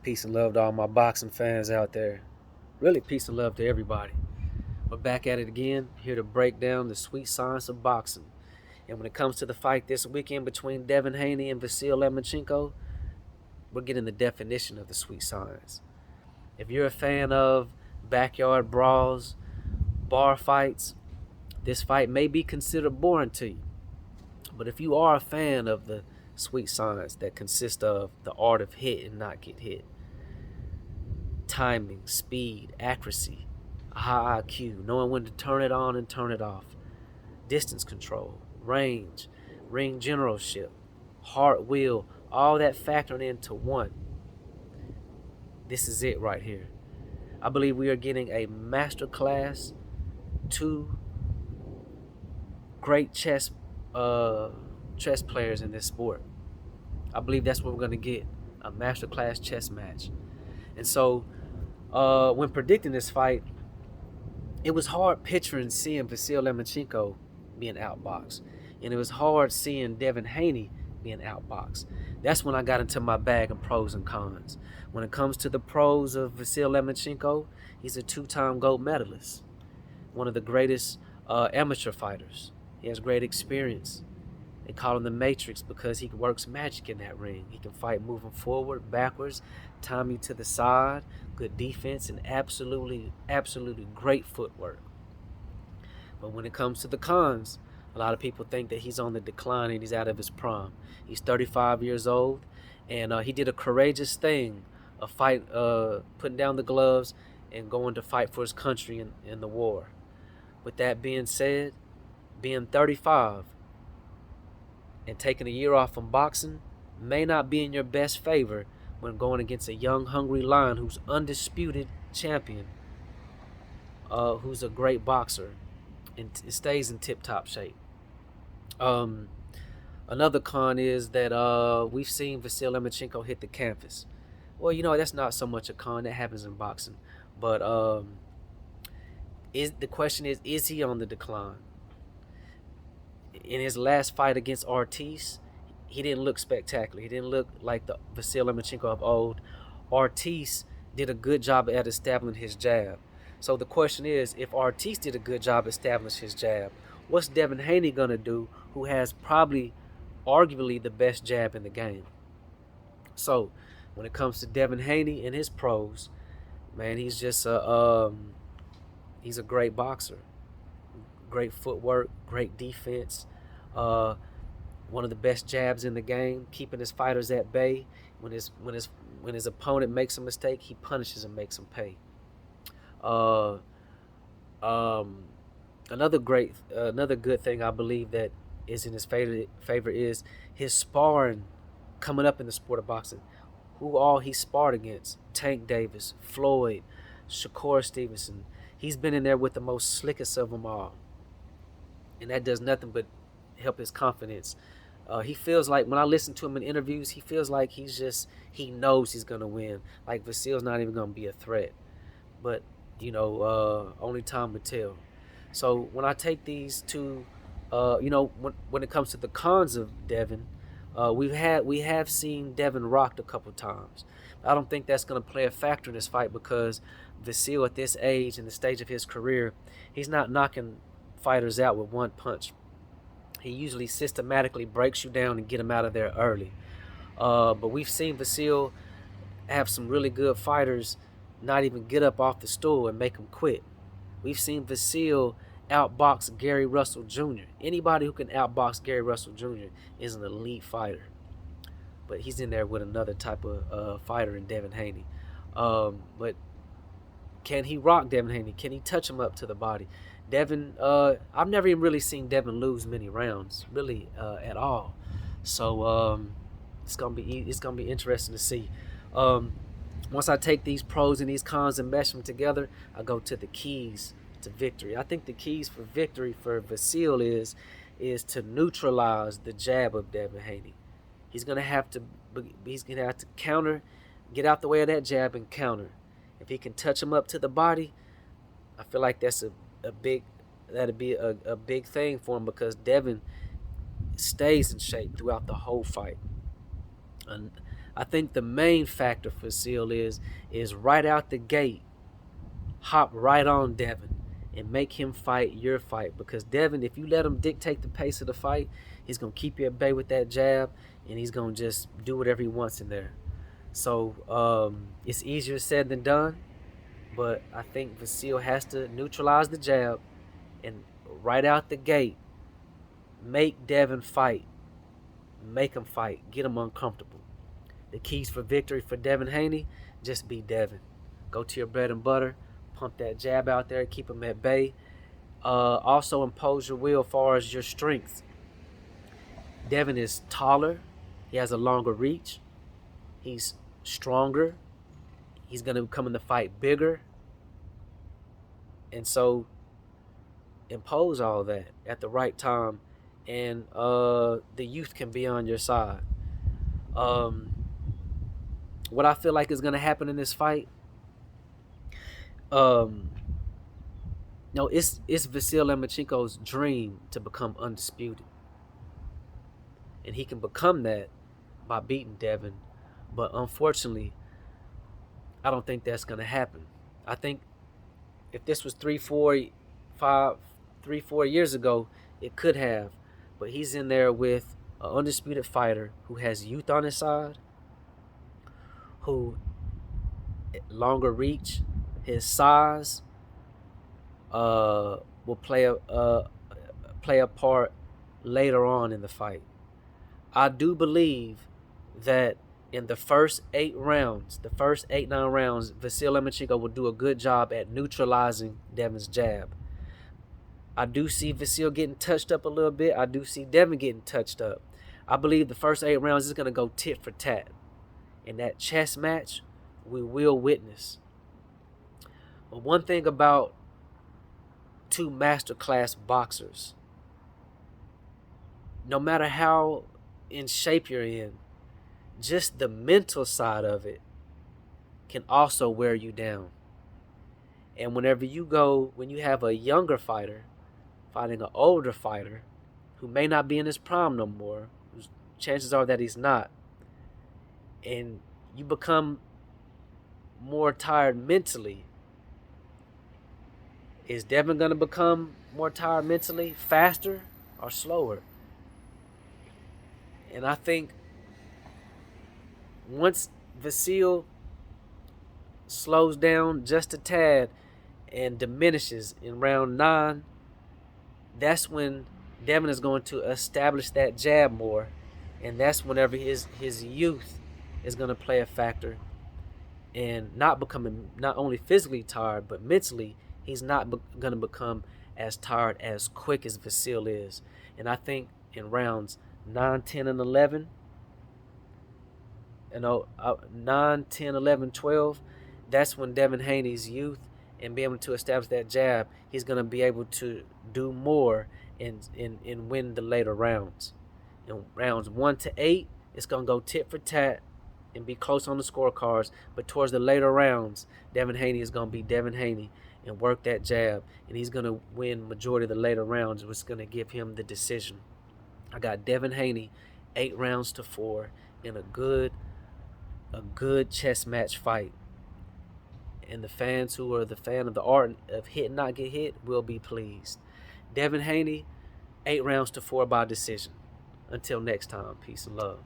Peace and love to all my boxing fans out there. Really, peace and love to everybody. We're back at it again, here to break down the sweet science of boxing. And when it comes to the fight this weekend between Devin Haney and Vasiliy Lomachenko, we're getting the definition of the sweet science. If you're a fan of backyard brawls, bar fights, this fight may be considered boring to you. But if you are a fan of the sweet science that consists of the art of hit and not get hit, timing, speed, accuracy, a high IQ, knowing when to turn it on and turn it off, distance control, range, ring generalship, heart, will, all that factored into one. This is it right here. I believe we are getting a masterclass, two great chess players in this sport. I believe that's what we're going to get, a masterclass chess match. And so when predicting this fight, it was hard picturing seeing Vasiliy Lomachenko being outboxed. And it was hard seeing Devin Haney being outboxed. That's when I got into my bag of pros and cons. When it comes to the pros of Vasiliy Lomachenko, he's a two-time gold medalist, one of the greatest amateur fighters. He has great experience. They call him the Matrix because he works magic in that ring. He can fight moving forward, backwards, time you to the side, good defense, and absolutely great footwork. But when it comes to the cons, a lot of people think that he's on the decline and he's out of his prime. He's 35 years old, and he did a courageous thing, putting down the gloves and going to fight for his country in the war. With that being said, being 35 and taking a year off from boxing may not be in your best favor when going against a young, hungry lion who's undisputed champion, who's a great boxer and stays in tip-top shape. Another con is that we've seen Vasiliy Lomachenko hit the canvas. Well, that's not so much a con. That happens in boxing. But the question is he on the decline? In his last fight against Ortiz, he didn't look spectacular. He didn't look like the Vasiliy Lomachenko of old. Ortiz did a good job at establishing his jab. So the question is, if Ortiz did a good job establishing his jab, what's Devin Haney going to do, who has probably, arguably, the best jab in the game? So when it comes to Devin Haney and his pros, man, he's just he's a great boxer. Great footwork, great defense, one of the best jabs in the game, keeping his fighters at bay. When his opponent makes a mistake, he punishes and makes him pay. Another good thing I believe that is in his favor is his sparring coming up in the sport of boxing. Who all he sparred against: Tank Davis, Floyd, Shakur Stevenson. He's been in there with the most slickest of them all. And that does nothing but help his confidence. He feels like, when I listen to him in interviews, he feels like he knows he's going to win. Like Vasil's not even going to be a threat. But, only time will tell. So when I take these two, when it comes to the cons of Devin, we have seen Devin rocked a couple times. I don't think that's going to play a factor in this fight because Vasiliy, at this age and the stage of his career, he's not knocking fighters out with one punch. He usually systematically breaks you down and get him out of there early. But we've seen Vasiliy have some really good fighters not even get up off the stool and make them quit. We've seen Vasiliy outbox Gary Russell Jr. Anybody who can outbox Gary Russell Jr. is an elite fighter. But he's in there with another type of fighter in Devin Haney. But can he rock Devin Haney? Can he touch him up to the body? Devin, I've never even really seen Devin lose many rounds, really, at all. So it's gonna be interesting to see. Once I take these pros and these cons and mesh them together, I go to the keys to victory. I think the keys for victory for Vasiliy is to neutralize the jab of Devin Haney. He's gonna have to counter, get out the way of that jab and counter. If he can touch him up to the body, I feel like that'd be a big thing for him because Devin stays in shape throughout the whole fight. I think the main factor for Vasiliy is right out the gate, hop right on Devin and make him fight your fight. Because Devin, if you let him dictate the pace of the fight, he's gonna keep you at bay with that jab, and he's gonna just do whatever he wants in there. So it's easier said than done, but I think Vasiliy has to neutralize the jab and right out the gate make Devin fight. Make him fight. Get him uncomfortable. The keys for victory for Devin Haney, just be Devin. Go to your bread and butter. Pump that jab out there. Keep him at bay. Also impose your will as far as your strength. Devin is taller. He has a longer reach. He's stronger. He's going to come in the fight bigger. And so impose all that at the right time, and the youth can be on your side. What I feel like is going to happen in this fight, no, it's Vasiliy Lomachenko's dream to become undisputed. And he can become that by beating Devin. But unfortunately, I don't think that's going to happen. I think if this was 3-4 years ago, it could have. But he's in there with an undisputed fighter who has youth on his side, who longer reach, his size will play a part later on in the fight. I do believe that in the first 8 rounds, the first 8-9 rounds, Vasiliy Lomachenko will do a good job at neutralizing Devin's jab. I do see Vasiliy getting touched up a little bit. I do see Devin getting touched up. I believe the first 8 rounds is going to go tit for tat. In that chess match, we will witness. But one thing about 2 masterclass boxers, no matter how in shape you're in, just the mental side of it can also wear you down. And when you have a younger fighter fighting an older fighter who may not be in his prime no more, chances are that he's not, and you become more tired mentally, is Devin going to become more tired mentally faster or slower? And I think once Vasiliy slows down just a tad and diminishes in round 9, that's when Devin is going to establish that jab more, and that's whenever his youth is going to play a factor and not becoming not only physically tired, but mentally he's not going to become as tired as quick as Vasiliy is. And I think in rounds 9, 10, and 11, 9, 10, 11, 12, that's when Devin Haney's youth and be able to establish that jab, he's going to be able to do more and win the later rounds. In rounds 1 to 8, it's going to go tit for tat and be close on the scorecards. But towards the later rounds, Devin Haney is going to be Devin Haney and work that jab. And he's going to win majority of the later rounds, which is going to give him the decision. I got Devin Haney 8 rounds to 4 in a good chess match fight. And the fans who are the fan of the art of hit and not get hit will be pleased. Devin Haney, 8 rounds to 4 by decision. Until next time, peace and love.